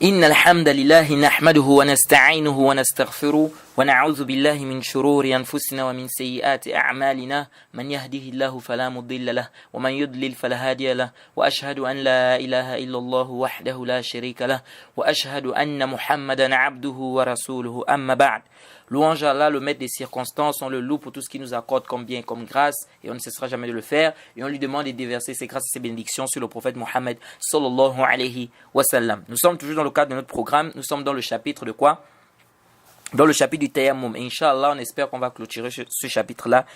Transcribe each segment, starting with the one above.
إن الحمد لله نحمده ونستعينه ونستغفره ونعوذ بالله من شرور أنفسنا ومن سيئات أعمالنا من يهده الله فلا مضل له ومن يضلل فلا هادي له وأشهد أن لا إله إلا الله وحده لا شريك له وأشهد أن محمدا عبده ورسوله أما بعد. Louange à Allah, le maître des circonstances, on le loue pour tout ce qu'il nous accorde comme bien et comme grâce, et on ne cessera jamais de le faire, et on lui demande de déverser ses grâces et ses bénédictions sur le prophète Mohammed sallallahu alayhi wa sallam. Nous sommes toujours dans le cadre de notre programme, nous sommes dans le chapitre de quoi? Dans le chapitre du Tayammum. Et Inch'Allah, on espère qu'on va clôturer ce chapitre-là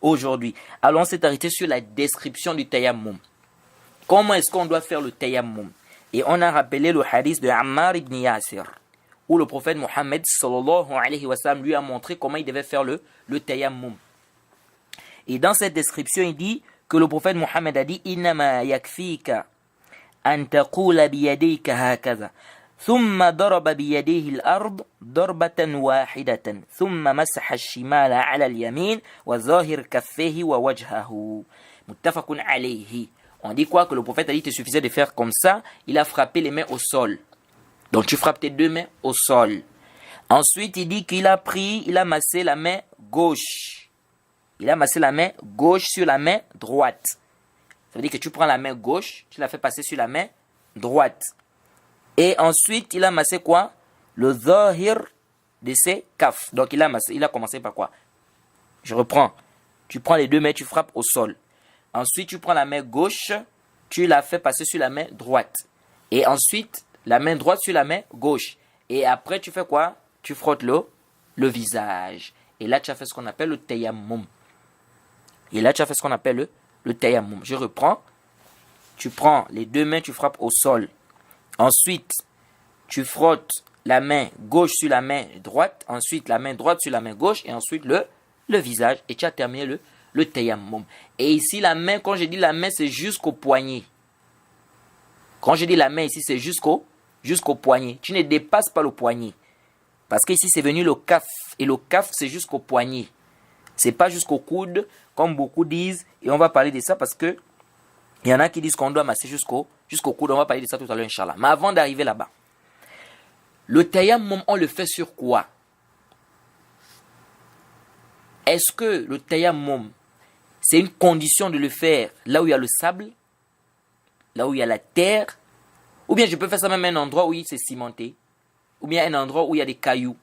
aujourd'hui. Alors, on s'est arrêté sur la description du Tayammum. Comment est-ce qu'on doit faire le Tayammum? Et on a rappelé le hadith de Ammar ibn Yasir, où le prophète Mohammed sallallahu alayhi wa sallam lui a montré comment il devait faire le tayammum. Et dans cette description, il dit que le prophète Mohammed a dit Innama yakfika an taqula biyadayka hakaza thumma daraba biyadayhi al-ard darbatan wahidatan thumma masaha ash-shimala ala al-yamin wa zahir kaffayhi wa wajhahu muttafaqun alayhi. On dit quoi? Que le prophète a dit qu'il suffisait de faire comme ça, il a frappé les mains au sol. Donc tu frappes tes deux mains au sol. Ensuite, il dit qu'il a massé la main gauche. Il a massé la main gauche sur la main droite. Ça veut dire que tu prends la main gauche, tu la fais passer sur la main droite. Et ensuite, il a massé quoi? Le zahir de ses kaf. Donc il a commencé par quoi? Je reprends. Tu prends les deux mains, tu frappes au sol. Ensuite, tu prends la main gauche, tu la fais passer sur la main droite. Et ensuite, la main droite sur la main gauche. Et après, tu fais quoi? Tu frottes le visage. Et là, tu as fait ce qu'on appelle le tayammum. Le tayammum. Je reprends. Tu prends les deux mains, tu frappes au sol. Ensuite, tu frottes la main gauche sur la main droite. Ensuite, la main droite sur la main gauche. Et ensuite, le visage. Et tu as terminé le tayammum. Et ici, la main, quand je dis la main, c'est jusqu'au poignet. Quand je dis la main ici, c'est jusqu'au poignet. Tu ne dépasses pas le poignet. Parce qu'ici, c'est venu le kaf. Et le kaf, c'est jusqu'au poignet. C'est pas jusqu'au coude, comme beaucoup disent. Et on va parler de ça parce que il y en a qui disent qu'on doit masser jusqu'au coude. On va parler de ça tout à l'heure, Inch'Allah. Mais avant d'arriver là-bas, le tayammum, on le fait sur quoi? Est-ce que le tayammum, c'est une condition de le faire là où il y a le sable, là où il y a la terre? Ou bien je peux faire ça même à un endroit où il s'est cimenté. Ou bien un endroit où il y a des cailloux.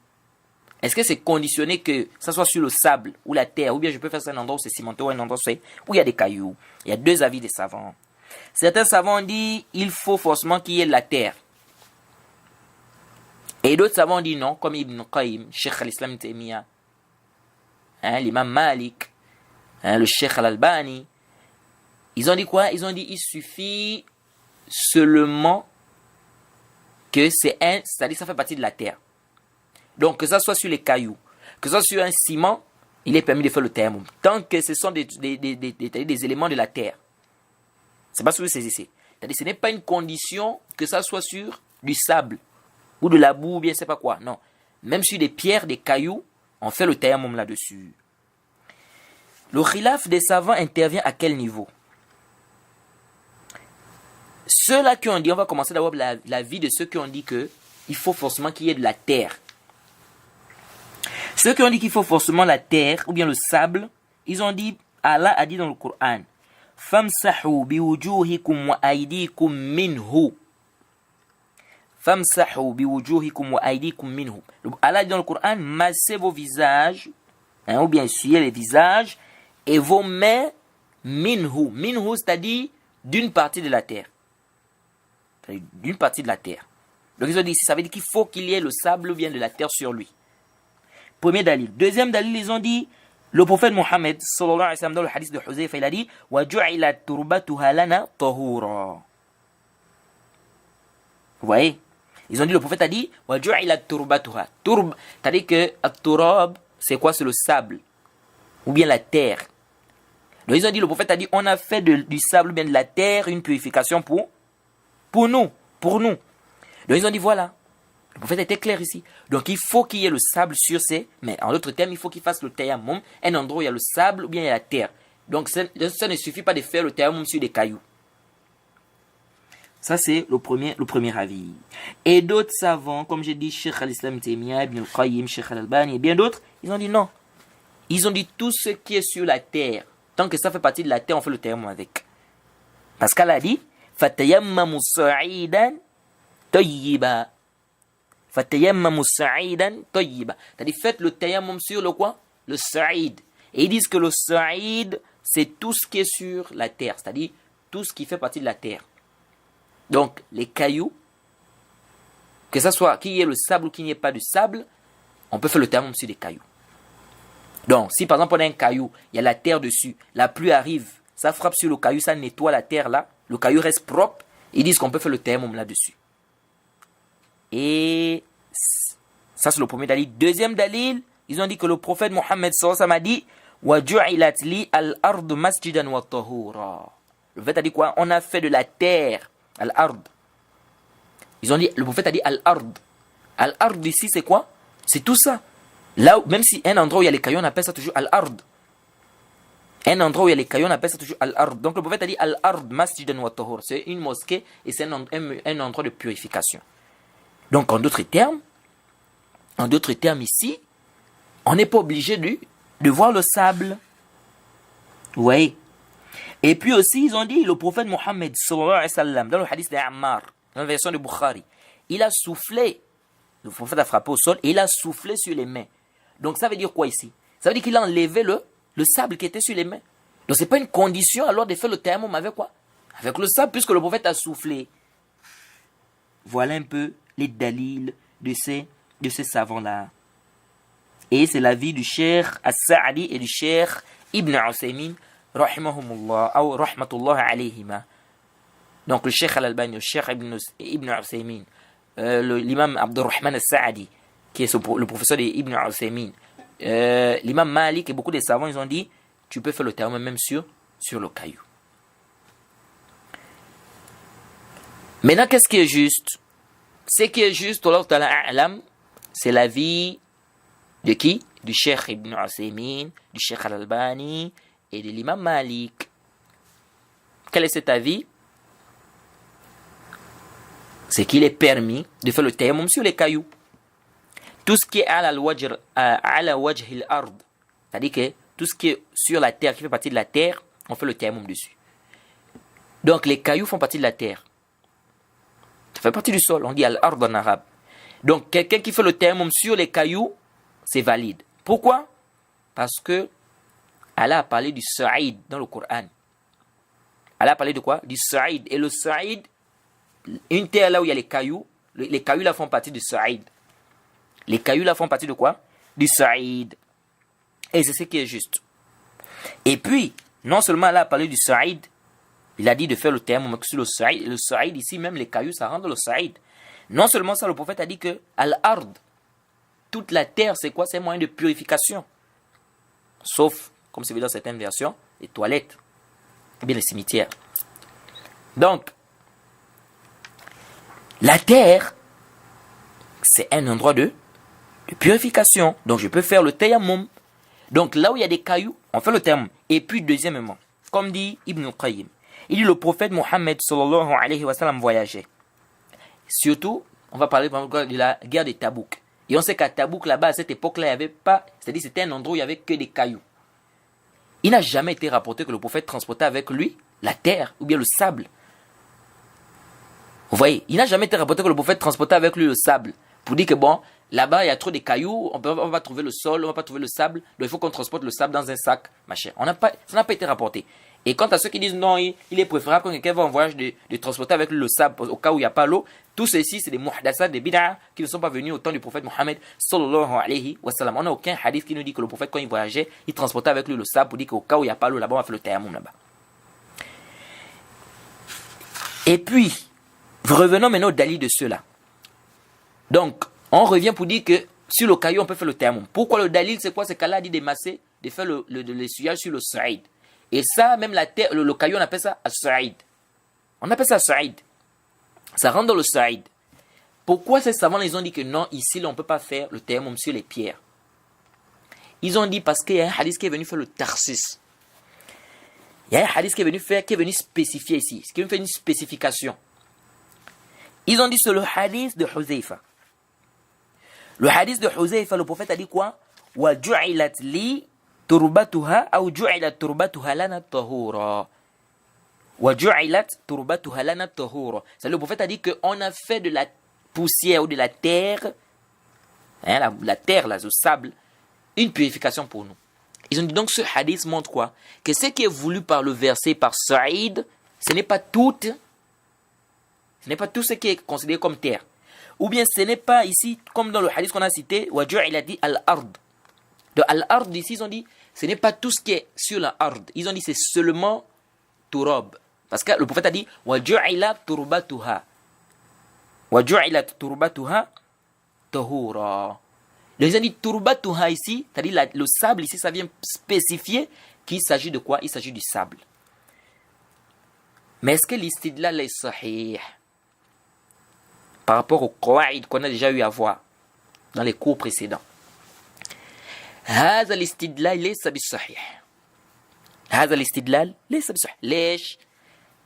Est-ce que c'est conditionné que ça soit sur le sable ou la terre? Ou bien je peux faire ça à un endroit où c'est cimenté ou un endroit où il y a des cailloux? Il y a deux avis des savants. Certains savants disent il faut forcément qu'il y ait de la terre. Et d'autres savants disent non, comme Ibn Qayyim, Cheikh al-Islam Taymiyyah, l'imam Malik, le Cheikh al-Albani. Ils ont dit quoi? Ils ont dit il suffit seulement que c'est-à-dire ça fait partie de la terre. Donc que ça soit sur les cailloux, que ça soit sur un ciment, il est permis de faire le tayammum. Tant que ce sont des éléments de la terre. C'est pas ce que vous saisissez. C'est-à-dire ce n'est pas une condition que ça soit sur du sable, ou de la boue, ou bien je sais pas quoi. Non. Même sur des pierres, des cailloux, on fait le tayammum là-dessus. Le khilaf des savants intervient à quel niveau? Ceux-là qui ont dit, on va commencer d'abord la vie de ceux qui ont dit que il faut forcément qu'il y ait de la terre. Ceux qui ont dit qu'il faut forcément la terre ou bien le sable, ils ont dit, Allah a dit dans le Coran, famsahu biwujuhikum wa aydikum minhu. Famsahu biwujuhikum wa aydikum minhu. Allah a dit dans le Coran, massez vos visages, ou bien essuyez les visages et vos mains minhu. Minhu, c'est-à-dire d'une partie de la terre. D'une partie de la terre. Donc ils ont dit ici, ça veut dire qu'il faut qu'il y ait le sable ou bien de la terre sur lui. Premier dalil. Deuxième dalil, ils ont dit, le prophète Mohammed, sallallahu alayhi wa sallam, dans le hadith de Huzayfa, il a dit, وَجُعِلَتْ تُرْبَتُهَا لَنَا طَهُورًا. Vous voyez? Ils ont dit, le prophète a dit, وَجُعِلَتْ تُرْبَتُهَا. Turb, c'est-à-dire que turab, c'est quoi? C'est le sable. Ou bien la terre. Donc ils ont dit, le prophète a dit, on a fait du sable ou bien de la terre une purification pour nous. Donc ils ont dit voilà. Le prophète était clair ici. Donc il faut qu'il y ait le sable sur ses mains. En d'autres termes, il faut qu'il fasse le tayammum, un endroit où il y a le sable ou bien il y a la terre. Donc ça ne suffit pas de faire le tayammum sur des cailloux. Ça, c'est le premier avis. Et d'autres savants, comme j'ai dit, Cheikh al-Islam Taymiyya, Ibn al-Qayyim, Cheikh al-Albani et bien d'autres, ils ont dit non. Ils ont dit tout ce qui est sur la terre. Tant que ça fait partie de la terre, on fait le tayammum avec. Parce qu'elle a dit فَتَيَمَّمُ صَعِيدًا طَيِّبًا. فَتَيَمَّمُ صَعِيدًا طَيِّبًا. C'est-à-dire, faites le tayammum sur le quoi? Le sa'id. Et ils disent que le sa'id, c'est tout ce qui est sur la terre. C'est-à-dire, tout ce qui fait partie de la terre. Donc, les cailloux, que ce soit qu'il y ait le sable ou qu'il n'y ait pas de sable, on peut faire le tayammum sur des cailloux. Donc, si par exemple on a un caillou, il y a la terre dessus, la pluie arrive, ça frappe sur le caillou, ça nettoie la terre là, le caillou reste propre, ils disent qu'on peut faire le tayammum là-dessus. Et ça c'est le premier dalil. Deuxième dalil, ils ont dit que le prophète Mohammed sallallahu alayhi wa sallam a dit وَجُعِلَتْ لِي الْأَرْضُ مَسْجِدًا وَطَهُورًا. Le prophète a dit quoi? On a fait de la terre, al-ard. Ils ont dit, le prophète a dit al-ard. Al-ard ici c'est quoi? C'est tout ça. Là, même si un endroit où il y a les cailloux, on appelle ça toujours al-ard. Un endroit où il y a les cailloux, on appelle ça toujours al-ard. Donc le prophète a dit al-ard masjidan wa tahur. C'est une mosquée et c'est un endroit de purification. Donc en d'autres termes ici, on n'est pas obligé de voir le sable. Oui. Et puis aussi, ils ont dit, le prophète Mohammed sallallahu alayhi wa sallam, dans le hadith d'Ammar, dans la version de Bukhari, il a soufflé, le prophète a frappé au sol et il a soufflé sur les mains. Donc ça veut dire quoi ici? Ça veut dire qu'il a enlevé le sable qui était sur les mains. Donc c'est pas une condition alors de faire le tayammum avec quoi? Avec le sable puisque le prophète a soufflé. Voilà un peu les dalils de ces savants-là. Et c'est l'avis du Cheikh As-Sa'di et du Cheikh Ibn Uthaymin, rahimahumullah, ou rahmatullah alayhima. Donc le Cheikh Al-Albani, le Cheikh Ibn Uthaymin, l'imam Abdurrahman As-Sa'di, qui est le professeur d'Ibn Uthaymin, l'imam Malik et beaucoup de savants, ils ont dit, tu peux faire le tayammum même sur le caillou. Maintenant, qu'est-ce qui est juste? Ce qui est juste, c'est l'avis de qui? Du Cheikh Ibn Uthaymin, du Cheikh Al-Albani et de l'imam Malik. Quel est cet avis? C'est qu'il est permis de faire le tayammum sur les cailloux. Tout ce qui est ala wajh al-ard, c'est-à-dire que tout ce qui est sur la terre, qui fait partie de la terre, on fait le tayammum dessus. Donc les cailloux font partie de la terre. Ça fait partie du sol, on dit al-ard en arabe. Donc quelqu'un qui fait le tayammum sur les cailloux, c'est valide. Pourquoi? Parce que Allah a parlé du sa'id dans le Coran. Allah a parlé de quoi? Du sa'id. Et le sa'id, une terre là où il y a les cailloux là font partie du sa'id. Les cailloux là font partie de quoi? Du sa'id. Et c'est ce qui est juste. Et puis, non seulement Allah a parlé du sa'id, il a dit de faire le tayammum sur le sa'id. Le sa'id ici, même les cailloux, ça rentre dans le sa'id. Non seulement ça, le prophète a dit que al-ard, toute la terre, c'est quoi? C'est un moyen de purification. Sauf, comme c'est vu dans certaines versions, les toilettes, et bien les cimetières. Donc, la terre, c'est un endroit de purification. Donc, je peux faire le tayammum. Donc, là où il y a des cailloux, on fait le tayammum. Et puis, deuxièmement, comme dit Ibn al-Qayyim, il dit le prophète Mohammed sallallahu alayhi wa sallam voyageait. Surtout, on va parler de la guerre de Tabouk. Et on sait qu'à Tabouk, là-bas, à cette époque-là, il n'y avait pas, c'est-à-dire c'était un endroit où il n'y avait que des cailloux. Il n'a jamais été rapporté que le prophète transportait avec lui la terre ou bien le sable. Vous voyez, il n'a jamais été rapporté que le prophète transportait avec lui le sable. Pour dire que bon, là-bas, il y a trop de cailloux, on va pas trouver le sol, on va pas trouver le sable, donc il faut qu'on transporte le sable dans un sac, machin. Ça n'a pas été rapporté. Et quant à ceux qui disent non, il est préférable quand quelqu'un va en voyage de transporter avec lui le sable au cas où il n'y a pas l'eau, tous ceux-ci, c'est des muhdassat, des bid'a qui ne sont pas venus au temps du prophète Mohammed sallallahu alayhi wa sallam. On n'a aucun hadith qui nous dit que le prophète, quand il voyageait, il transportait avec lui le sable pour dire qu'au cas où il n'y a pas l'eau là-bas, on va faire le tayammum là-bas. Et puis, revenons maintenant au dalil de ceux-là. Donc, on revient pour dire que sur le caillou, on peut faire le tayammum. Pourquoi le dalil, c'est quoi? C'est qu'Allah a dit d'émasser, de faire l'essuyage sur le sa'id. Et ça, même la terre, le caillou, on appelle ça as-sa'id. On appelle ça as-sa'id. Ça rentre dans le sa'id. Pourquoi ces savants, ils ont dit que non, ici, là, on ne peut pas faire le tayammum sur les pierres? Ils ont dit parce qu'il y a un hadith qui est venu faire le tarsis. Il y a un hadith qui est venu spécifier ici. Ce qui est venu faire une spécification. Ils ont dit c'est le hadith de Huzaifa. Le hadith de Huzaifa, le prophète a dit quoi? Wa ju'ilat li turbatuha ou ju'ilat turbatuha lana tahura. Wa ju'ilat turbatuha lana tahura. C'est le prophète a dit qu'on a fait de la poussière ou de la terre, hein, la terre, là, le sable, une purification pour nous. Ils ont dit donc ce hadith montre quoi? Que ce qui est voulu par le verset, par Saïd, ce n'est pas tout ce qui est considéré comme terre. Ou bien ce n'est pas ici, comme dans le hadith qu'on a cité, il a dit al-ard. De al-ard ici, ils ont dit, ce n'est pas tout ce qui est sur la ard. Ils ont dit c'est seulement turab. Parce que le prophète a dit, وَجُعِلَ تُرْبَتُهَا وَجُعِلَ تُرْبَتُهَا tahura. Les gens disent turbatuha ici, c'est-à-dire le sable ici, ça vient spécifier qu'il s'agit de quoi? Il s'agit du sable. Mais est-ce que l'istidlal est sahih par rapport au qawaid qu'on a déjà eu à voir dans les cours précédents? هذا الاستدلال ليس بالصحيح. هذا الاستدلال ليس بالصحيح. ليش؟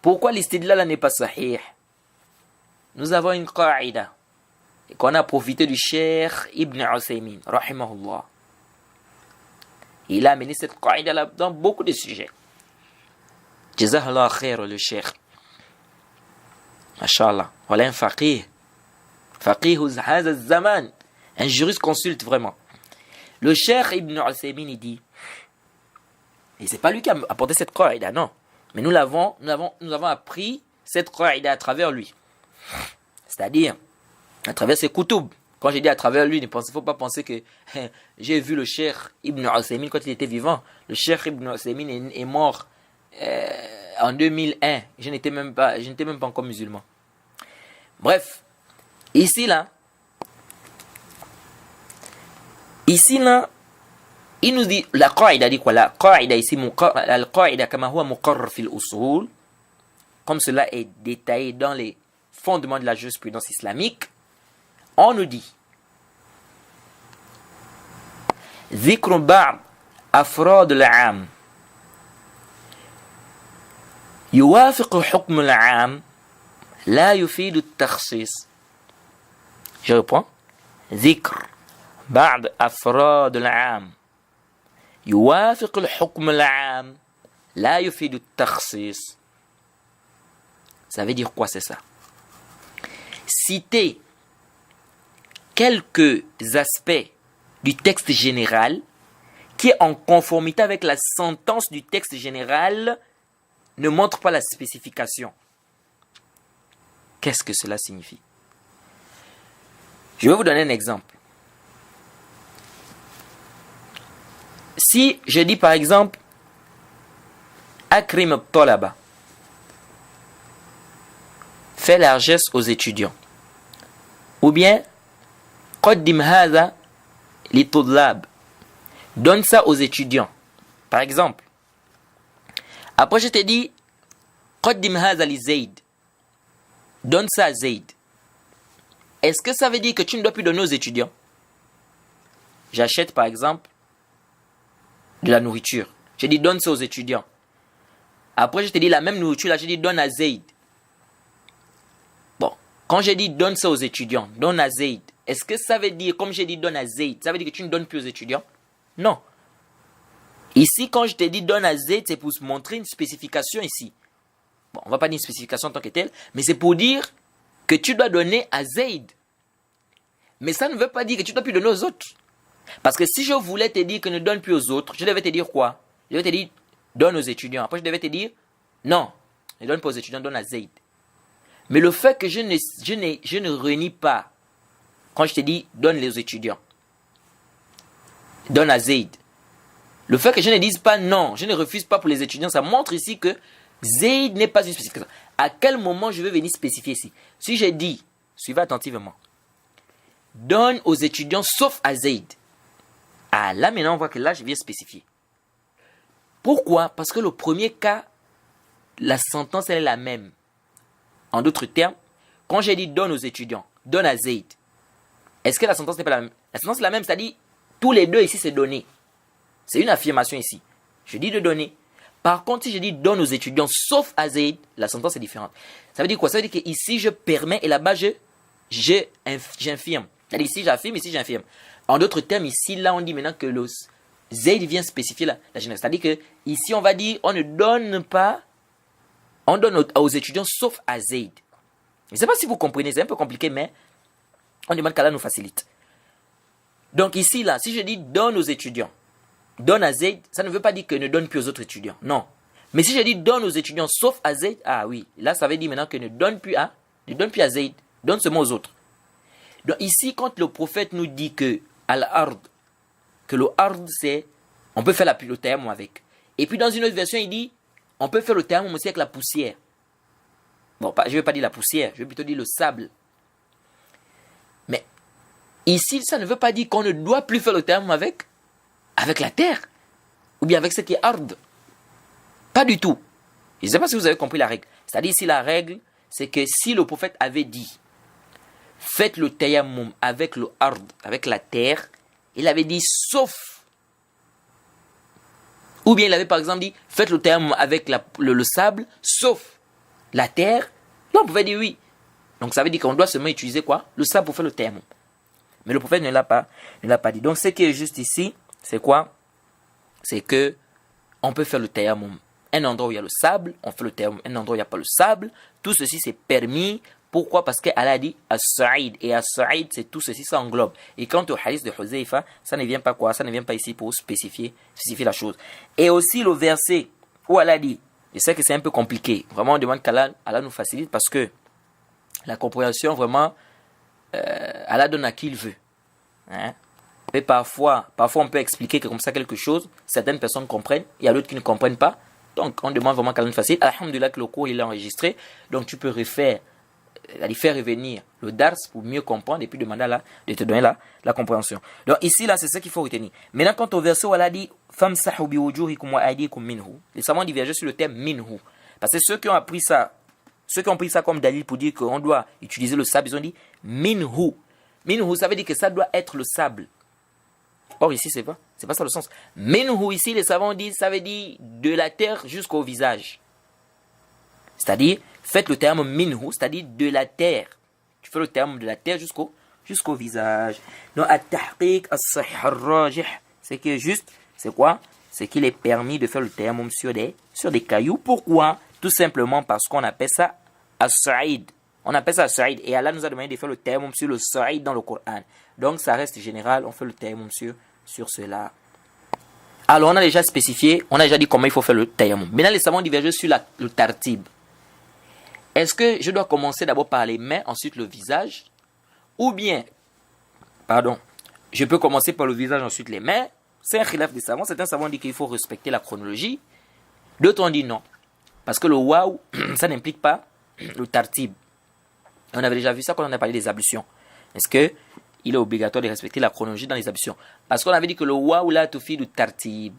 Pourquoi l'istidlal n'est pas sahih? Nous avons une qaida et qu'on a profité du Cheikh Ibn Uthaymin, rahimahullah. Il a amené cette qaida dans beaucoup de sujets. Jazakallah khair le Cheikh. Masha'Allah. Voilà un faqih. Faqih hadha zaman. Un jurisconsulte vraiment. Le Cheikh Ibn Uthaymin il dit, et c'est pas lui qui a apporté cette qaida, non. Mais nous avons appris cette qaida à travers lui. C'est-à-dire, à travers ses koutoub. Quand j'ai dit à travers lui, il ne faut pas penser que j'ai vu le Cheikh Ibn Uthaymin quand il était vivant. Le Cheikh Ibn Uthaymin est mort en 2001. Je n'étais même pas encore musulman. Bref, ici là, il nous dit, la qaida dit quoi? La qaida ici, la qaida kama huwa muqarrar fil usul, comme cela est détaillé dans les fondements de la jurisprudence islamique, on nous dit ذكر بعض أفراد العام يوافق حكم العام لا يفيد التخصيص. Je reprends. ذكر بعض أفراد العام يوافق الحكم العام لا يفيد التخصيص. Ça veut dire quoi, c'est ça? Citer quelques aspects du texte général qui est en conformité avec la sentence du texte général ne montre pas la spécification. Qu'est-ce que cela signifie? Je vais vous donner un exemple. Si je dis par exemple Akrim al-Talaba, fais largesse aux étudiants, ou bien Qaddim hadha li tudlab, donne ça aux étudiants, par exemple. Après je te dis Qaddim hadha li Zayd, donne ça à Zayd. Est-ce que ça veut dire que tu ne dois plus donner aux étudiants? J'achète par exemple de la nourriture. Je dis donne ça aux étudiants. Après je te dis la même nourriture là, je dis donne à Zayd. Bon, quand je dis donne ça aux étudiants, donne à Zayd, est-ce que ça veut dire, comme j'ai dit donne à Zayd, ça veut dire que tu ne donnes plus aux étudiants? Non. Ici, quand je te dis donne à Zayd, c'est pour montrer une spécification ici. Bon, on va pas dire une spécification en tant que telle, mais c'est pour dire que tu dois donner à Zayd. Mais ça ne veut pas dire que tu ne dois plus donner aux autres. Parce que si je voulais te dire que ne donne plus aux autres, je devais te dire quoi? Je devais te dire donne aux étudiants. Après, je devais te dire non, ne donne pas aux étudiants, donne à Zayd. Mais le fait que je ne réunis pas, quand je te dis donne les aux étudiants, donne à Zayd, le fait que je ne dise pas non, je ne refuse pas pour les étudiants, ça montre ici que Zayd n'est pas une spécification. À quel moment je vais venir spécifier ici? Si j'ai dit, suivez attentivement, donne aux étudiants sauf à Zayd. Ah là maintenant on voit que là je viens spécifier. Pourquoi? Parce que le premier cas, la sentence elle est la même. En d'autres termes, quand j'ai dit donne aux étudiants, donne à Zayd, est-ce que la sentence n'est pas la même? La sentence est la même, c'est-à-dire tous les deux ici c'est donné. C'est une affirmation ici. Je dis de donner. Par contre, si je dis donne aux étudiants, sauf à Zayd, la sentence est différente. Ça veut dire quoi? Ça veut dire que ici je permets et là-bas j'infirme. C'est-à-dire ici j'affirme, ici j'infirme. En d'autres termes, ici, là, on dit maintenant que le Zayd vient spécifier la généralité. C'est-à-dire que ici, on va dire, on ne donne pas, on donne aux étudiants sauf à Zayd. Je ne sais pas si vous comprenez, c'est un peu compliqué, mais on demande qu'Allah nous facilite. Donc ici, là, si je dis donne aux étudiants, donne à Zayd, ça ne veut pas dire que ne donne plus aux autres étudiants. Non. Mais si je dis donne aux étudiants sauf à Zayd, ah oui, là, ça veut dire maintenant que ne donne plus à Zayd, donne seulement aux autres. Donc ici, quand le prophète nous dit que al-ard, que le ard c'est, on peut faire le tayammum avec. Et puis dans une autre version, il dit, on peut faire le tayammum aussi avec la poussière. Bon, je ne vais pas dire la poussière, je vais plutôt dire le sable. Mais ici, ça ne veut pas dire qu'on ne doit plus faire le tayammum avec la terre, ou bien avec ce qui est ard. Pas du tout. Je ne sais pas si vous avez compris la règle. C'est-à-dire ici, la règle, c'est que si le prophète avait dit, faites le tayammum avec le ard, avec la terre, il avait dit sauf. Ou bien il avait par exemple dit, faites le tayammum avec le sable, sauf la terre. Là on pouvait dire oui. Donc ça veut dire qu'on doit seulement utiliser quoi? Le sable pour faire le tayammum. Mais le prophète ne l'a pas dit. Donc ce qui est juste ici, c'est quoi? C'est que on peut faire le tayammum. Un endroit où il y a le sable, on fait le tayammum. Un endroit où il n'y a pas le sable. Tout ceci c'est permis. Pourquoi? Parce qu'Allah a dit As-Sa'id. Et As-Sa'id, c'est tout ceci, ça englobe. Et quant au hadith de Huzaifa, ça ne vient pas quoi? Ça ne vient pas ici pour spécifier la chose. Et aussi le verset où Allah dit, je sais que c'est un peu compliqué. Vraiment, on demande qu'Allah nous facilite parce que la compréhension, vraiment, Allah donne à qui il veut. Hein? Et parfois, on peut expliquer que comme ça quelque chose, certaines personnes comprennent, il y a d'autres qui ne comprennent pas. Donc, on demande vraiment qu'Allah nous facilite. Alhamdulillah que le cours il est enregistré. Donc, tu peux faire revenir le dars pour mieux comprendre et puis demander à de te donner la compréhension. Donc ici là c'est ce qu'il faut retenir. Maintenant quant au verset où elle a dit famsahu biwujuhikum wa aydikum minhu, les savants divergent sur le terme minhu parce que ceux qui ont pris ça comme dalil pour dire qu'on doit utiliser le sable, ils ont dit minhu. Minhu ça veut dire que ça doit être le sable. Or ici c'est pas ça le sens. Minhu ici les savants disent ça veut dire de la terre jusqu'au visage. C'est-à-dire, faites le terme minhu, c'est-à-dire de la terre. Tu fais le terme de la terre jusqu'au visage. Donc, at-tahqiq, as-sahih ar-rajih, c'est que juste, c'est quoi? C'est qu'il est permis de faire le terme sur des cailloux. Pourquoi? Tout simplement parce qu'on appelle ça as-sa'id. On appelle ça as-sa'id. Et Allah nous a demandé de faire le terme sur le sa'id dans le Coran. Donc, ça reste général, on fait le terme sur cela. Alors, on a déjà spécifié, on a déjà dit comment il faut faire le tayammum. Maintenant, les savants divergent sur le tartib. Est-ce que je dois commencer d'abord par les mains, ensuite le visage? Ou bien, je peux commencer par le visage, ensuite les mains? C'est un khilaf des savants. Certains savants disent qu'il faut respecter la chronologie. D'autres ont dit non. Parce que le waouh, ça n'implique pas le tartib. On avait déjà vu ça quand on a parlé des ablutions. Est-ce qu'il est obligatoire de respecter la chronologie dans les ablutions? Parce qu'on avait dit que le waouh là, tout fait du tartib.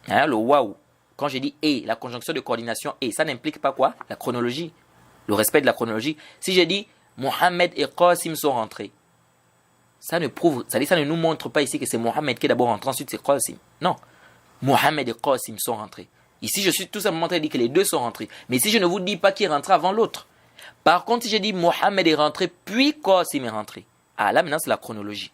Hein, le waouh. Quand j'ai dit « et », la conjonction de coordination « et », ça n'implique pas quoi? La chronologie, le respect de la chronologie. Si j'ai dit « Mohamed et Qasim sont rentrés », ça ne prouve, ça ne nous montre pas ici que c'est Mohamed qui est d'abord rentré, ensuite c'est Qasim. Non, Mohamed et Qasim sont rentrés. Ici, je suis tout simplement en train de dire que les deux sont rentrés. Mais si je ne vous dis pas qui est rentré avant l'autre. Par contre, si je dis « Mohamed est rentré, puis Qasim est rentré », ah là maintenant c'est la chronologie.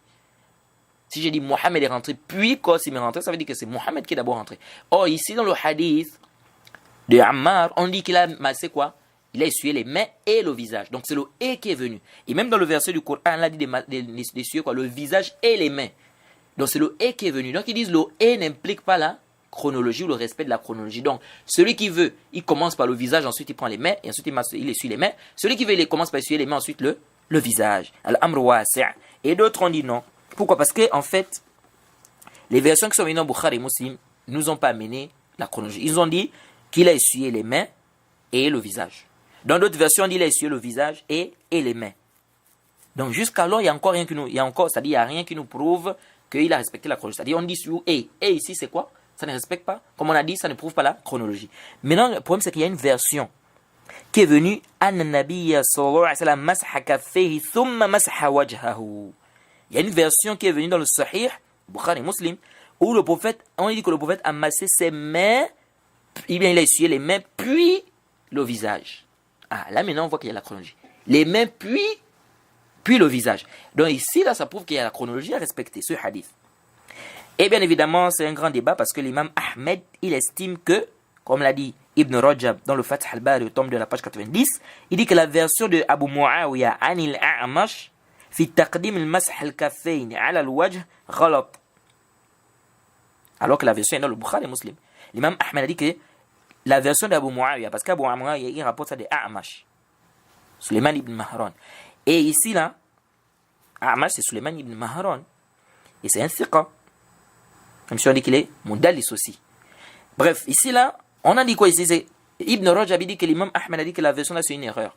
Si j'ai dit Mohamed est rentré, puis Qasim est rentré, ça veut dire que c'est Mohamed qui est d'abord rentré. Or, ici dans le hadith de Ammar, on dit qu'il a massé quoi? Il a essuyé les mains et le visage. Donc c'est le « et » qui est venu. Et même dans le verset du Coran, on a dit d'essuyer quoi? Le visage et les mains. Donc c'est le « et » qui est venu. Donc ils disent le « et » n'implique pas la chronologie ou le respect de la chronologie. Donc celui qui veut, il commence par le visage, ensuite il prend les mains, et ensuite il essuie les mains. Celui qui veut, il commence par essuyer les mains, ensuite le visage. Al-amr wasi'. Et d'autres ont dit non. Pourquoi? Parce que en fait, les versions qui sont venues dans Bukhari et Muslim nous ont pas amené la chronologie. Ils ont dit qu'il a essuyé les mains et le visage. Dans d'autres versions, on dit qu'il a essuyé le visage et les mains. Donc jusqu'alors, il y a encore rien qui nous, c'est-à-dire il y a rien qui nous prouve qu'il a respecté la chronologie. C'est-à-dire on dit sur et ici c'est quoi? Ça ne respecte pas. Comme on a dit, ça ne prouve pas la chronologie. Maintenant, le problème c'est qu'il y a une version qui est venue an-nabiyya sallallahu alayhi wa sallam masha kaffayhi thumma masha wajhahu. Il y a une version qui est venue dans le Sahih, Bukhari et Muslim, où le prophète, on dit que le prophète a massé ses mains, il a essuyé les mains, puis le visage. Ah, là maintenant on voit qu'il y a la chronologie. Les mains, puis le visage. Donc ici, là, ça prouve qu'il y a la chronologie à respecter, ce hadith. Et bien évidemment, c'est un grand débat parce que l'imam Ahmed, il estime que, comme l'a dit Ibn Rajab dans le Fath al-Bari, au tome de la page 90, il dit que la version de Abu Muawiyah anil a'mash fi taqdim al-masah al-kaffayn ala al-wajh ghalat. Alors que la version est dans le Bukhari Muslim. L'imam Ahmed a dit que la version d'Abu Muawiyah, parce qu'Abu Muawiyah, il rapporte ça de A'mash, Suleiman ibn Mahran. Et ici, là, A'mash, c'est Suleiman ibn Mahran. Et c'est un thiqa. Comme si on dit qu'il est Mudallis aussi. Bref, ici, là, on a dit quoi ici? C'est Ibn Rajab dit que l'imam Ahmed a dit que la version là, c'est une erreur.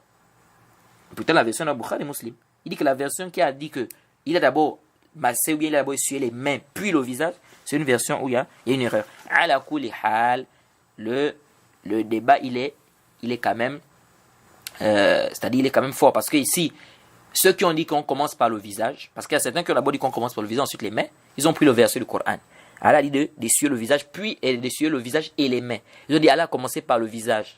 Pourtant, la version de Bukhari Muslim. Il dit que la version qui a dit que il a d'abord massé ou bien il a d'abord essuyé les mains, puis le visage, c'est une version où il y a une erreur. Ala kulli hal, le débat, il est quand même, c'est-à-dire, il est quand même fort. Parce que ici, ceux qui ont dit qu'on commence par le visage, parce qu'il y a certains qui ont d'abord dit qu'on commence par le visage, ensuite les mains, ils ont pris le verset du Coran. Allah a dit d'essuyer le visage, puis d'essuyer le visage et les mains. Ils ont dit Allah a commencé par le visage.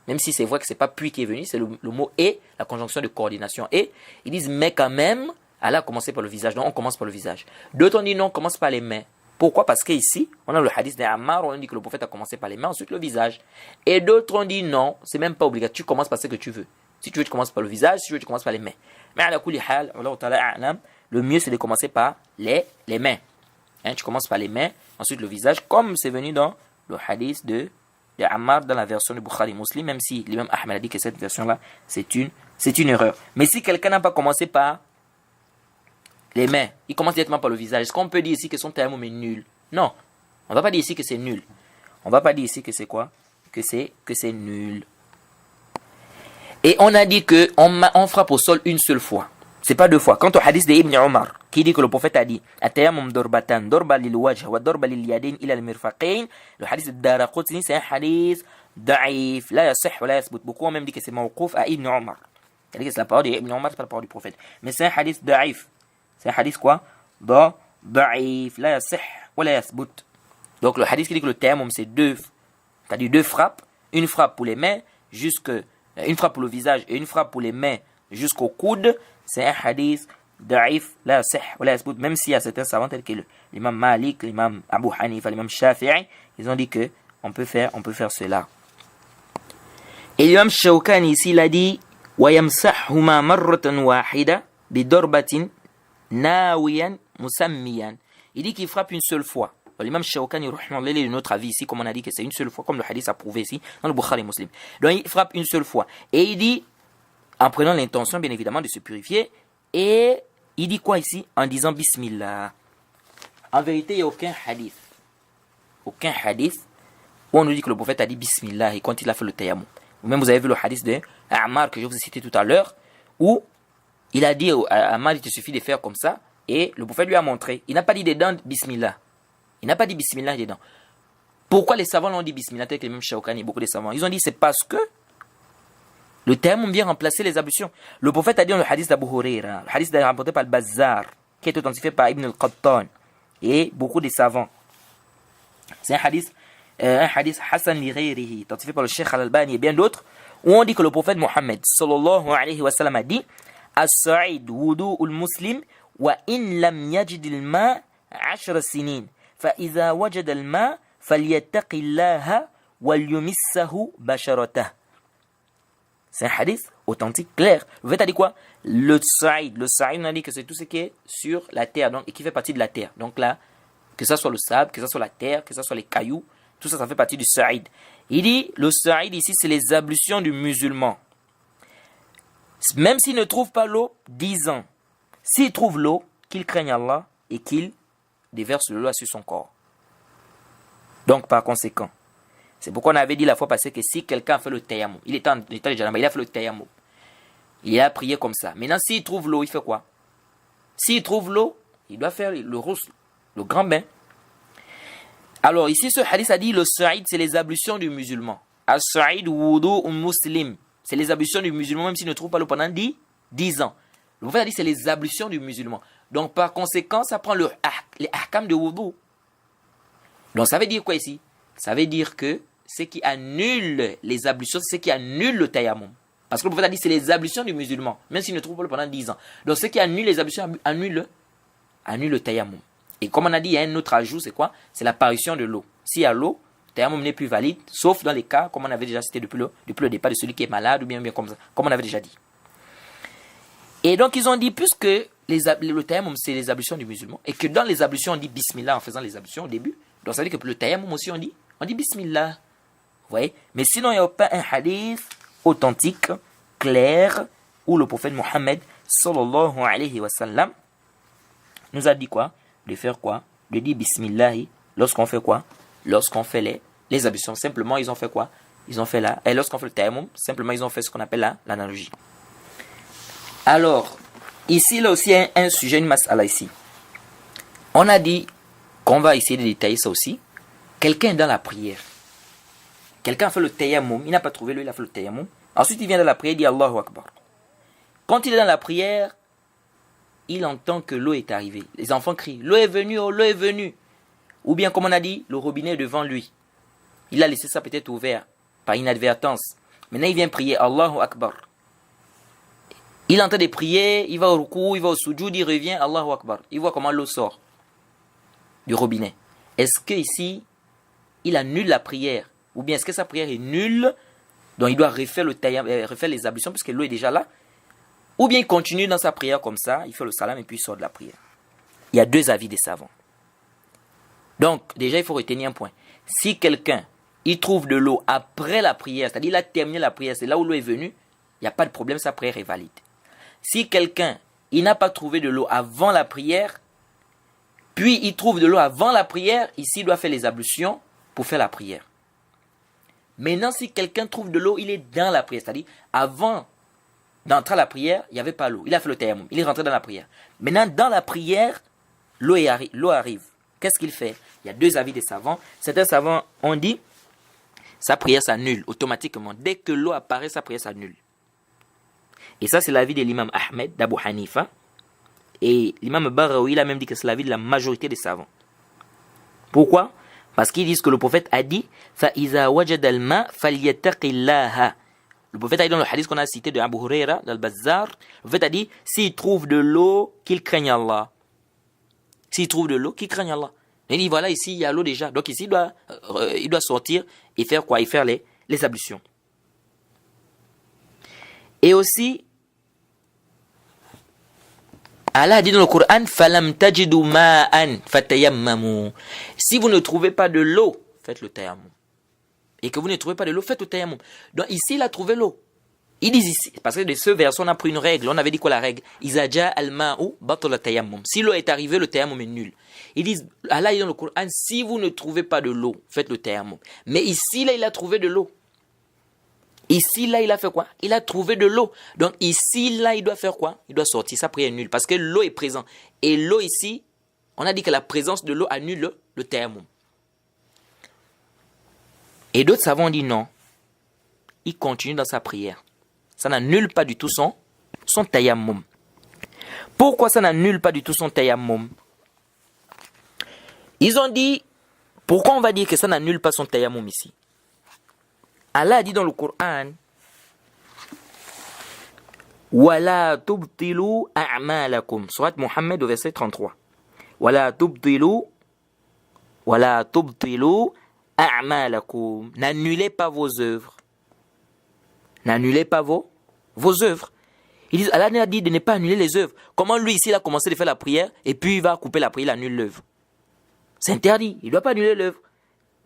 Même si c'est vrai que c'est pas puis qui est venu, c'est le mot et, la conjonction de coordination et. Ils disent mais quand même, Allah a commencé par le visage. Donc on commence par le visage. D'autres ont dit non, on commence par les mains. Pourquoi? Parce qu'ici, on a le hadith d'Ammar, on dit que le prophète a commencé par les mains, ensuite le visage. Et d'autres ont dit non, c'est même pas obligatoire, tu commences par ce que tu veux. Si tu veux, tu commences par le visage, si tu veux, tu commences par les mains. Mais à la kulli hal, le mieux c'est de commencer par les mains. Hein, tu commences par les mains, ensuite le visage, comme c'est venu dans le hadith de Ammar dans la version de Bukhari Muslim, même si l'imam Ahmed a dit que cette version-là, c'est une erreur. Mais si quelqu'un n'a pas commencé par les mains, il commence directement par le visage, est-ce qu'on peut dire ici que son tayammum est nul? Non, on ne va pas dire ici que c'est nul. On ne va pas dire ici que c'est quoi? Que c'est nul. Et on a dit qu'on frappe au sol une seule fois. C'est pas deux fois. Quant au hadith de Ibn Omar, qui dit que le prophète a dit At-tayammum dorbatan, dorba lil wajh wa dorba lil yadayn ila al-mirfaqayn. Le hadith de Daraqutni, c'est un hadith da'if, la yasih wa la yasbut. Beaucoup ont même dit que c'est mawqouf à Ibn Omar. C'est-à-dire que c'est la parole d'Ibn Omar, c'est pas la parole du prophète. Mais c'est un hadith da'if. C'est un hadith quoi? Da'if, la yasih wa la yasbut. Donc le hadith qui dit que le tayammum c'est deux, c'est-à-dire deux frappes, une frappe pour les mains, une frappe pour le visage et une frappe pour les mains jusqu'au coude. C'est un hadith da'if, la yasih wa la yasbut. Même s'il y a certains savants tels que l'imam Malik, l'imam Abu Hanifa, l'imam Shafi'i, ils ont dit que on peut faire cela. Et l'imam Shawkani ici il a dit wa yamsahuma marratan wahida bi darbatin nawiyan musammiyan. Il dit qu'il frappe une seule fois. L'imam Shawkani rahimahullah est de notre avis ici, comme on a dit que c'est une seule fois, comme le hadith a prouvé ici dans le Bukhari Muslim. Donc il frappe une seule fois et il dit en prenant l'intention bien évidemment de se purifier, et il dit quoi ici? En disant Bismillah. En vérité, il n'y a aucun hadith où on nous dit que le prophète a dit Bismillah et quand il a fait le tayammum. Même vous avez vu le hadith de Ammar que je vous ai cité tout à l'heure, où il a dit à Ammar, il te suffit de faire comme ça, et le prophète lui a montré. Il n'a pas dit dedans Bismillah. Il n'a pas dit Bismillah dedans. Pourquoi les savants l'ont dit Bismillah, tel que même Shawkani et beaucoup de savants? Ils ont dit c'est parce que le tayammum vient remplacer les ablutions. Le prophète a dit dans le hadith d'Abu Huraira, le hadith rapporté par le Bazzar, qui est authentifié par Ibn al-Qattan et beaucoup de savants. C'est un hadith Hassan li ghayrihi, authentifié par le Cheikh Al-Albani et bien d'autres, où on dit que le prophète Mohammed sallallahu alayhi wa sallam a dit As-sa'id wudu'ul muslim wa in lam yajid al-ma' 10 sinin fa idha wajada al-ma' falyattaqillaha wal yumissahu basharatah. C'est un hadith authentique, clair. Le prophète a dit quoi? Le sa'id, on a dit que c'est tout ce qui est sur la terre, donc, et qui fait partie de la terre. Donc là, que ça soit le sable, que ça soit la terre, que ça soit les cailloux, tout ça, ça fait partie du sa'id. Il dit, le sa'id ici, c'est les ablutions du musulman. Même s'il ne trouve pas l'eau, 10 ans. S'il trouve l'eau, qu'il craigne Allah et qu'il déverse l'eau sur son corps. Donc, par conséquent, c'est pourquoi on avait dit la fois passée que si quelqu'un a fait le tayammum, il est en état de janaba, il a fait le tayammum, il a prié comme ça. Maintenant, s'il trouve l'eau, il fait quoi? S'il trouve l'eau, il doit faire le ghusl, le grand bain. Alors ici, ce hadith a dit le sa'id, c'est les ablutions du musulman. As-sa'id wudu'un muslim, c'est les ablutions du musulman, même s'il ne trouve pas l'eau pendant 10 ans. Le prophète a dit c'est les ablutions du musulman. Donc par conséquent, ça prend les ahkam de wudu. Donc ça veut dire quoi ici? Ça veut dire que ce qui annule les ablutions, c'est ce qui annule le tayammum. Parce que le prophète a dit c'est les ablutions du musulman, même s'il ne trouve pas l'eau pendant 10 ans. Donc ce qui annule les ablutions annule le tayammum. Et comme on a dit, il y a un autre ajout, c'est quoi? C'est l'apparition de l'eau. S'il y a l'eau, le tayammum n'est plus valide, sauf dans les cas, comme on avait déjà cité depuis le départ, de celui qui est malade ou bien comme ça, comme on avait déjà dit. Et donc ils ont dit, puisque le tayammum c'est les ablutions du musulman, et que dans les ablutions on dit bismillah en faisant les ablutions au début, donc ça veut dire que le tayammum aussi on dit bismillah. Vous voyez? Mais sinon il n'y a pas un hadith authentique, clair, où le prophète Mohammed sallallahu alayhi wa sallam nous a dit quoi? De faire quoi? De dire bismillah lorsqu'on fait quoi? Lorsqu'on fait les ablutions. Simplement ils ont fait quoi? Ils ont fait là. Et lorsqu'on fait le tayammum, simplement ils ont fait ce qu'on appelle l'analogie. Alors, ici, là aussi, un sujet, une mas'ala ici. On a dit qu'on va essayer de détailler ça aussi. Quelqu'un est dans la prière. Quelqu'un a fait le tayammum. Il n'a pas trouvé l'eau, il a fait le tayammum. Ensuite, il vient dans la prière, il dit Allahu Akbar. Quand il est dans la prière, il entend que l'eau est arrivée. Les enfants crient, l'eau est venue, oh, l'eau est venue. Ou bien, comme on a dit, le robinet est devant lui. Il a laissé ça peut-être ouvert, par inadvertance. Maintenant, il vient prier Allahu Akbar. Il est en train de prier, il va au rukou, il va au sujoud, il revient, Allahu Akbar. Il voit comment l'eau sort du robinet. Est-ce que ici, il annule la prière? Ou bien est-ce que sa prière est nulle? Donc il doit refaire les ablutions puisque l'eau est déjà là. Ou bien il continue dans sa prière comme ça, il fait le salam et puis il sort de la prière. Il y a deux avis des savants. Donc déjà il faut retenir un point. Si quelqu'un, il trouve de l'eau après la prière, c'est-à-dire il a terminé la prière, c'est là où l'eau est venue, il n'y a pas de problème, sa prière est valide. Si quelqu'un, il n'a pas trouvé de l'eau avant la prière, puis il trouve de l'eau avant la prière, ici il doit faire les ablutions pour faire la prière. Maintenant, si quelqu'un trouve de l'eau, il est dans la prière, c'est-à-dire avant d'entrer à la prière, il n'y avait pas l'eau, il a fait le tayammum, il est rentré dans la prière. Maintenant, dans la prière, l'eau arrive. Qu'est-ce qu'il fait? Il y a deux avis des savants. Certains savants ont dit, sa prière s'annule automatiquement. Dès que l'eau apparaît, sa prière s'annule. Et ça, c'est l'avis de l'imam Ahmed, d'Abu Hanifa. Et l'imam Barawi, il a même dit que c'est l'avis de la majorité des savants. Pourquoi? Parce qu'ils disent que le prophète a dit فَإِذَا وَجَدَ الْمَاءَ فَلْيَتَّقِ اللَّهَ. Le prophète a dit dans le hadith qu'on a cité de Abu Huraira, d'Al-Bazzar, le prophète a dit s'il trouve de l'eau, qu'il craigne Allah. S'il trouve de l'eau, qu'il craigne Allah. Il dit voilà, ici il y a l'eau déjà. Donc ici il doit sortir et faire quoi? Et faire les ablutions. Et aussi, Allah a dit dans le Coran, فَلَمْ تَجِدُوا مَاءً فَتَيَمَّمُوا. Si vous ne trouvez pas de l'eau, faites le tayammum. Et que vous ne trouvez pas de l'eau, faites le tayammum. Donc ici, il a trouvé l'eau. Ils disent ici, parce que de ce verset, on a pris une règle. On avait dit quoi la règle? إِذَا جَاءَ الْمَاءُ بَطَلَ التَّيَمُّمُ. Si l'eau est arrivée, le tayammum est nul. Ils disent, Allah dit dans le Coran, si vous ne trouvez pas de l'eau, faites le tayammum. Mais ici, là, il a trouvé de l'eau. Ici, là, il a fait quoi? Il a trouvé de l'eau. Donc ici, là, il doit faire quoi? Il doit sortir. Sa prière est nulle. Parce que l'eau est présente. Et l'eau ici, on a dit que la présence de l'eau annule le tayammum. Et d'autres savants ont dit non. Il continue dans sa prière. Ça n'annule pas du tout son tayammum. Pourquoi ça n'annule pas du tout son tayammum? Ils ont dit, pourquoi on va dire que ça n'annule pas son tayammum ici? Allah a dit dans le Coran Wala tubtilu a'malakum. Surat Muhammad au verset 33. Wala tubtilu a'malakum. N'annulez pas vos œuvres. N'annulez pas vos œuvres. Ils disent, Allah a dit de ne pas annuler les œuvres. Comment lui ici il a commencé de faire la prière et puis il va couper la prière, il annule l'œuvre. C'est interdit, il ne doit pas annuler l'œuvre.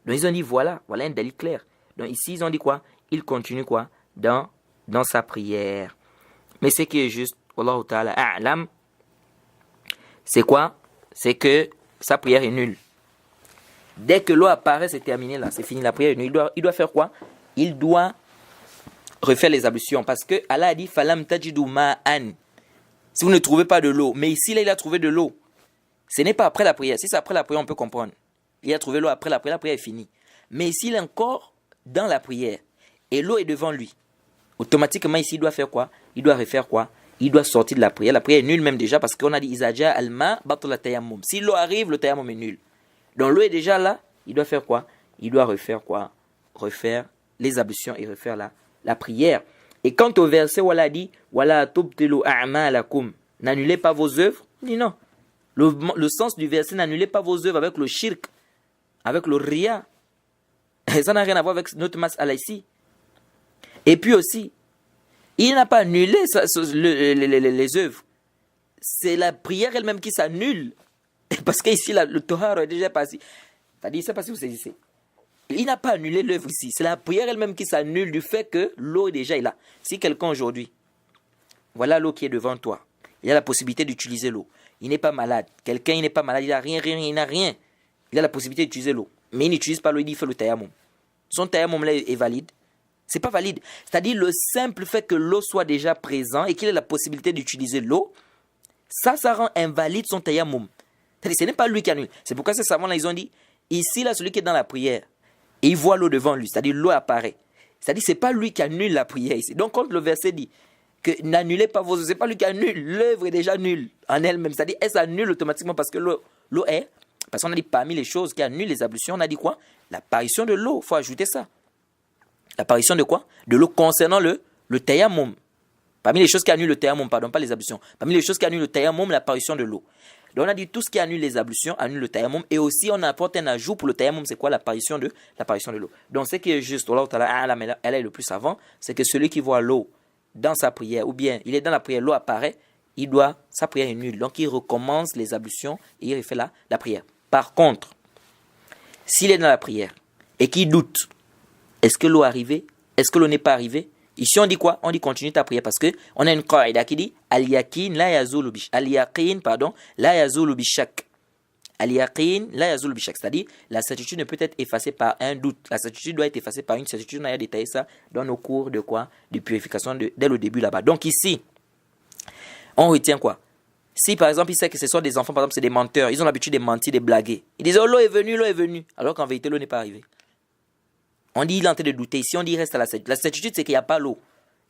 Donc ils ont dit voilà un délit clair. Donc ici, ils ont dit quoi? Il continue quoi? Dans sa prière. Mais ce qui est juste, Wallahu ta'ala a'lam, c'est quoi? C'est que sa prière est nulle. Dès que l'eau apparaît, c'est terminé là, c'est fini, la prière est nulle. Il doit faire quoi? Il doit refaire les ablutions. Parce que Allah a dit, Falam tajidu ma'an. Si vous ne trouvez pas de l'eau. Mais ici, là, il a trouvé de l'eau. Ce n'est pas après la prière. Si c'est après la prière, on peut comprendre. Il a trouvé l'eau après la prière est finie. Mais ici, il est encore dans la prière et l'eau est devant lui, automatiquement ici il doit faire quoi? Il doit refaire quoi? Il doit sortir de la prière. La prière est nulle même déjà parce qu'on a dit Izaja alma batla tayammum. Si l'eau arrive, le tayammum est nul. Donc l'eau est déjà là, il doit faire quoi? Il doit refaire quoi? refaire les ablutions et refaire la prière. Et quant au verset où Allah dit Wala tubtilu a'malakum, n'annulez pas vos œuvres, il dit non. Le sens du verset, n'annulez pas vos œuvres avec le shirk, avec le riya. Et ça n'a rien à voir avec notre mas'ala ici. Et puis aussi, il n'a pas annulé les œuvres. C'est la prière elle-même qui s'annule. Parce qu'ici, le Torah est déjà passé. C'est-à-dire, je ne sais pas si vous saisissez. Il n'a pas annulé l'œuvre ici. C'est la prière elle-même qui s'annule du fait que l'eau est déjà là. Si quelqu'un aujourd'hui, voilà l'eau qui est devant toi, il a la possibilité d'utiliser l'eau. Il n'est pas malade. Quelqu'un, il n'est pas malade, il n'a rien, il n'a rien. Il a la possibilité d'utiliser l'eau. Mais il n'utilise pas l'eau, il dit, il fait le tayammum. Son tayammum là est valide. C'est pas valide. C'est-à-dire le simple fait que l'eau soit déjà présente et qu'il ait la possibilité d'utiliser l'eau, ça rend invalide son tayammum. C'est-à-dire ce n'est pas lui qui annule. C'est pourquoi ces savants là ils ont dit, ici là celui qui est dans la prière, et il voit l'eau devant lui, c'est-à-dire l'eau apparaît. C'est-à-dire c'est pas lui qui annule la prière ici. Donc quand le verset dit que n'annulez pas vos œuvres, c'est pas lui qui annule, l'œuvre est déjà nulle en elle-même. C'est-à-dire elle s'annule automatiquement parce que l'eau est, parce qu'on a dit parmi les choses qui annulent les ablutions, on a dit quoi? L'apparition de l'eau, il faut ajouter ça. L'apparition de quoi? De l'eau concernant le tayammum. Parmi les choses qui annulent le tayammum, pardon, pas les ablutions. Parmi les choses qui annulent le tayammum, l'apparition de l'eau. Donc on a dit tout ce qui annule les ablutions, annule le tayammum. Et aussi on apporte un ajout pour le tayammum, c'est quoi? L'apparition de l'eau. Donc ce qui est juste, elle est le plus savant, c'est que celui qui voit l'eau dans sa prière, ou bien il est dans la prière, l'eau apparaît, sa prière est nulle. Donc il recommence les ablutions et il refait la prière. Par contre, s'il est dans la prière et qu'il doute, est-ce que l'eau est arrivée? Est-ce que l'eau n'est pas arrivée? Ici, on dit quoi? On dit continue ta prière parce qu'on a une qaïda qui dit Al-yaqin la yazulu bishak. Al-yaqin, pardon, la yazulu bishak. Al-yaqin la yazulu bishak. C'est-à-dire, la certitude ne peut être effacée par un doute. La certitude doit être effacée par une certitude. On a détaillé ça dans nos cours de quoi? De purification dès le début là-bas. Donc ici, on retient quoi? Si par exemple, il sait que ce sont des enfants, par exemple, c'est des menteurs, ils ont l'habitude de mentir, de blaguer. Ils disent, oh, l'eau est venue. Alors qu'en vérité, l'eau n'est pas arrivée. On dit il est en train de douter. Ici, on dit il reste à la certitude. La certitude, c'est qu'il n'y a pas l'eau.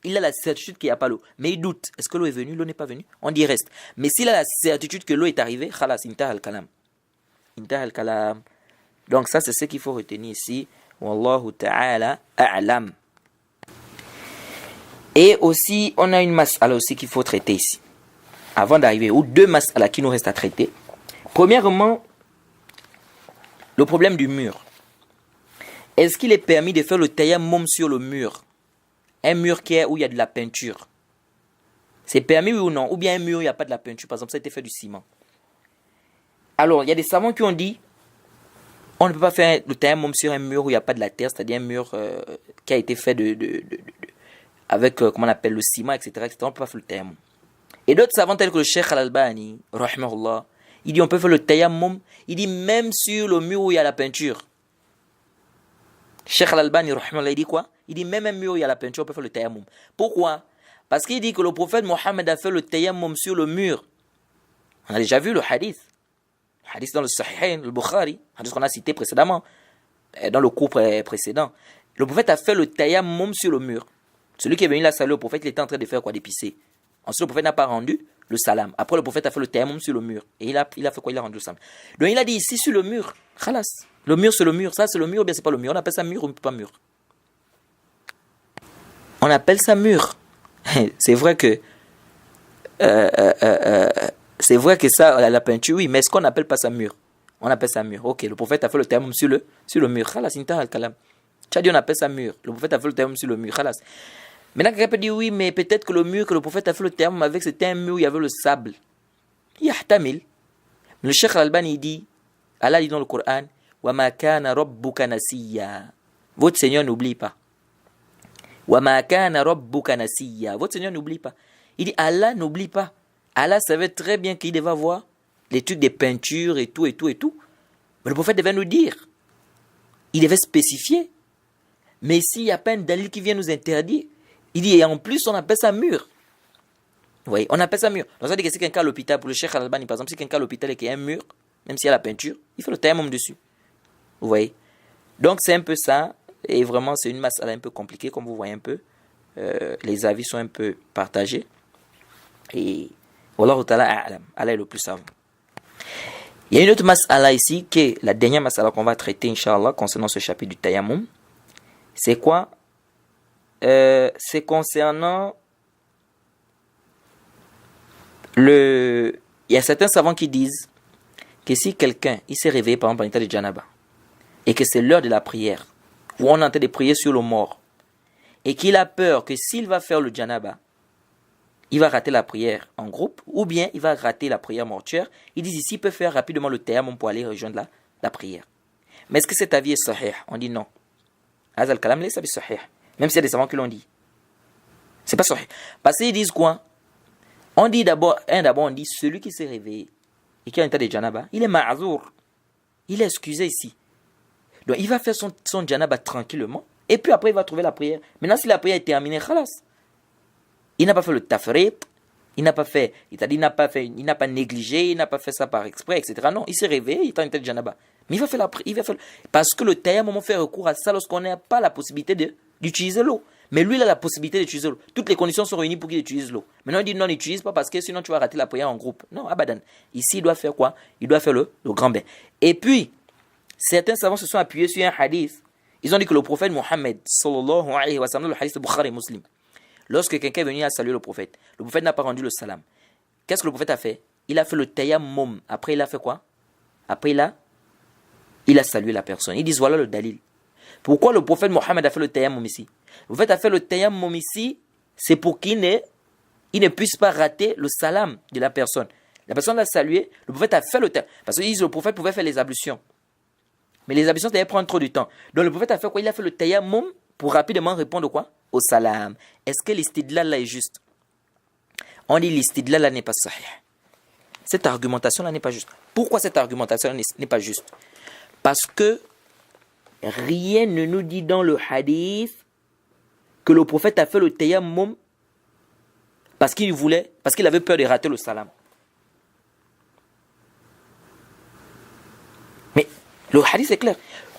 Il a la certitude qu'il n'y a pas l'eau. Mais il doute. Est-ce que l'eau est venue? L'eau n'est pas venue. On dit reste. Mais s'il a la certitude que l'eau est arrivée, khalas, intah al-kalam. Intah al-kalam. Donc ça, c'est ce qu'il faut retenir ici. Wallahu ta'ala a'lam. Et aussi, on a une mas'ala aussi qu'il faut traiter ici. Avant d'arriver, ou deux mas'ala qui nous restent à traiter. Premièrement, le problème du mur. Est-ce qu'il est permis de faire le tayammum sur le mur? Un mur où il y a de la peinture. C'est permis oui ou non? Ou bien un mur où il n'y a pas de la peinture. Par exemple, ça a été fait du ciment. Alors, il y a des savants qui ont dit on ne peut pas faire le tayammum sur un mur où il n'y a pas de la terre, c'est-à-dire un mur qui a été fait avec, comment on appelle, le ciment, etc. On ne peut pas faire le tayammum. Et d'autres savants tels que le Cheikh Al-Albani, rahimahullah, il dit on peut faire le tayammum, il dit même sur le mur où il y a la peinture. Cheikh Al-Albani, rahimahullah, il dit quoi? Il dit même un mur où il y a la peinture, on peut faire le tayammum. Pourquoi? Parce qu'il dit que le prophète Mohammed a fait le tayammum sur le mur. On a déjà vu le hadith. Le hadith dans le Sahihain, le Bukhari, hadith qu'on a cité précédemment, dans le cours précédent. Le prophète a fait le tayammum sur le mur. Celui qui est venu là saluer le prophète, il était en train de faire quoi? D'épicer. Ensuite, le prophète n'a pas rendu le salam. Après, le prophète a fait le tayammum sur le mur. Et il a fait quoi? Il a rendu le salam. Donc, il a dit ici sur le mur. Khalas. Le mur, c'est le mur. Ça, c'est le mur ou bien c'est pas le mur? On appelle ça mur ou pas mur? On appelle ça mur. C'est vrai que ça, la peinture, oui, mais est-ce qu'on n'appelle pas ça mur? On appelle ça mur. Ok, le prophète a fait le tayammum sur le mur. Khalas, inta al-kalam. Tu as dit on appelle ça mur. Le prophète a fait le tayammum sur le mur. Khalas. Maintenant, quelqu'un peut dire oui, mais peut-être que le mur que le prophète a fait le tayammum avec, c'était un mur où il y avait le sable. Yahtamil. Le Cheikh Al-Albani dit, Allah dit dans le Coran, wa ma kana rabbuka nasiya. Votre Seigneur n'oublie pas. Wa ma kana rabbuka nasiya. Votre Seigneur n'oublie pas. Il dit Allah n'oublie pas. Allah savait très bien qu'il devait voir les trucs des peintures et tout. Mais le prophète devait nous dire. Il devait spécifier. Mais s'il n'y a pas un dalil qui vient nous interdire, il dit, et en plus, on appelle ça mur. Vous voyez, on appelle ça mur. Donc, ça dit que si quelqu'un à l'hôpital, pour le Cheikh Al-Albani, par exemple, si quelqu'un à l'hôpital et qu'il y a un mur, même s'il y a la peinture, il fait le tayammum dessus. Vous voyez. Donc, c'est un peu ça. Et vraiment, c'est une mas'ala un peu compliquée, comme vous voyez un peu. Les avis sont un peu partagés. Et Wallahu ta'ala a'lam. Allah est le plus savant. Il y a une autre mas'ala ici, qui est la dernière mas'ala qu'on va traiter, Inch'Allah, concernant ce chapitre du tayammum. C'est quoi? C'est concernant il y a certains savants qui disent que si quelqu'un il s'est réveillé par exemple en état de janaba et que c'est l'heure de la prière, où on est en train de prier sur le mort, et qu'il a peur que s'il va faire le janaba, il va rater la prière en groupe, ou bien il va rater la prière mortuaire, ils disent ici il peut faire rapidement le tayammum pour aller rejoindre la prière. Mais est-ce que cet avis est sahih? On dit non. Hazal kalam laysa bi sahih. Même s'il y a des savants qui l'ont dit. C'est pas sahih. Parce qu'ils disent quoi? On dit d'abord on dit celui qui s'est réveillé et qui est en état de janaba, il est ma'azour. Il est excusé ici. Donc il va faire son janaba tranquillement et puis après il va trouver la prière. Maintenant si la prière est terminée, khalas. Il n'a pas fait le tafrit, il n'a pas négligé, il n'a pas fait ça par exprès, etc. Non, il s'est réveillé, il est en état de janaba. Mais il va faire parce que le tayammum, on fait recours à ça lorsqu'on n'a pas la possibilité d'utiliser l'eau. Mais lui, il a la possibilité d'utiliser l'eau. Toutes les conditions sont réunies pour qu'il utilise l'eau. Maintenant, il dit non, n'utilise pas parce que sinon tu vas rater la prière en groupe. Non, abadan. Ici, il doit faire quoi? Il doit faire le grand bain. Et puis, certains savants se sont appuyés sur un hadith. Ils ont dit que le prophète Mohammed, sallallahu alayhi wa sallam, le hadith de Bukhari Muslim, lorsque quelqu'un est venu à saluer le prophète n'a pas rendu le salam. Qu'est-ce que le prophète a fait? Il a fait le tayammum. Après, il a fait quoi? Après, il a salué la personne. Ils disent voilà le dalil. Pourquoi le prophète Mohammed a fait le tayammum ici? Le prophète a fait le tayammum ici, c'est pour qu'il ne puisse pas rater le salam de la personne. La personne l'a salué, le prophète a fait le tayammum. Parce qu'ils disent que le prophète pouvait faire les ablutions. Mais les ablutions, ça allait prendre trop de temps. Donc le prophète a fait quoi? Il a fait le tayammum pour rapidement répondre quoi? Au salam. Est-ce que l'istidlal là est juste? On dit l'istidlal là n'est pas sahih. Cette argumentation là n'est pas juste. Pourquoi cette argumentation n'est pas juste? Parce que rien ne nous dit dans le hadith que le prophète a fait le tayammum parce qu'il avait peur de rater le salam. Mais le hadith est clair.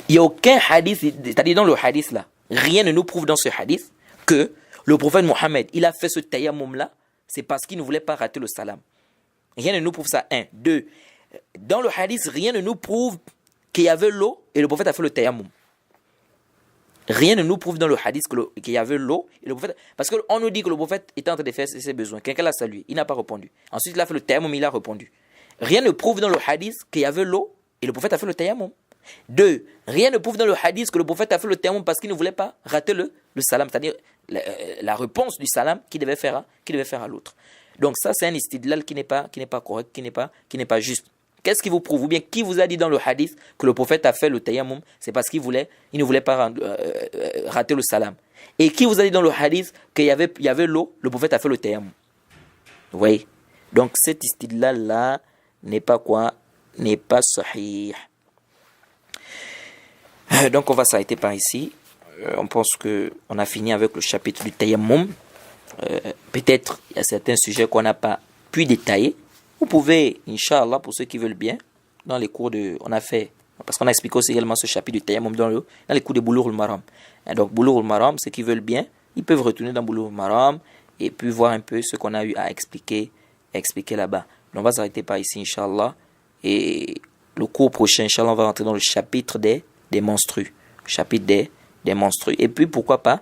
Il n'y a aucun hadith, c'est-à-dire dans le hadith là, rien ne nous prouve dans ce hadith que le prophète Mohammed, il a fait ce tayammum là, c'est parce qu'il ne voulait pas rater le salam. Rien ne nous prouve ça. 1. 2. Dans le hadith, rien ne nous prouve qu'il y avait l'eau et le prophète a fait le tayammum. Rien ne nous prouve dans le hadith qu'il y avait l'eau et le prophète. Parce qu'on nous dit que le prophète était en train de faire ses besoins. Quelqu'un l'a salué, il n'a pas répondu. Ensuite, il a fait le tayammum, il a répondu. Rien ne prouve dans le hadith qu'il y avait l'eau et le prophète a fait le tayammum. 2. Rien ne prouve dans le hadith que le prophète a fait le tayammum parce qu'il ne voulait pas rater le salam, c'est-à-dire la réponse du salam qu'il devait faire à l'autre. Donc ça, c'est un istidlal qui n'est pas correct, qui n'est pas juste. Qu'est-ce qui vous prouve? Ou bien qui vous a dit dans le hadith que le prophète a fait le tayammum? C'est parce qu'il ne voulait pas rater le salam. Et qui vous a dit dans le hadith qu'il y avait l'eau, le prophète a fait le tayammum? Vous voyez? Donc cet istidlal là n'est pas sahih. Donc on va s'arrêter par ici. On pense qu'on a fini avec le chapitre du tayammum. Peut-être il y a certains sujets qu'on n'a pas pu détailler. Vous pouvez, Inch'Allah, pour ceux qui veulent bien, dans les cours on a fait, parce qu'on a expliqué aussi également ce chapitre du tayammum dans les cours de Boulough al-Maram. Donc Boulough al-Maram, ceux qui veulent bien, ils peuvent retourner dans Boulough al-Maram et puis voir un peu ce qu'on a eu à expliquer là-bas. Donc on va s'arrêter par ici, Inch'Allah. Et le cours prochain, Inch'Allah, on va rentrer dans le chapitre des menstrues. Des menstrues. Et puis pourquoi pas,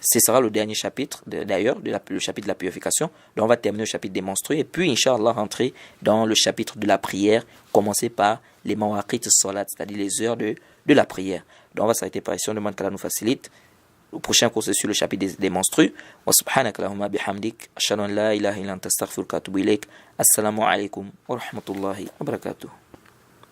ce sera le dernier chapitre, d'ailleurs, le chapitre de la purification. Donc on va terminer le chapitre des menstrues. Et puis, Inch'Allah, rentrer dans le chapitre de la prière, commencer par les mawaqit salat, c'est-à-dire les heures de la prière. Donc on va s'arrêter par ici, on demande qu'Allah nous facilite. Le prochain cours, c'est sur le chapitre des menstrues. Wa subhanaka Allahumma bihamdik, ashhadu an la ilaha illa anta astaghfiruka wa atubu ilaik. Assalamu alaikum wa rahmatullahi wa barakatuh.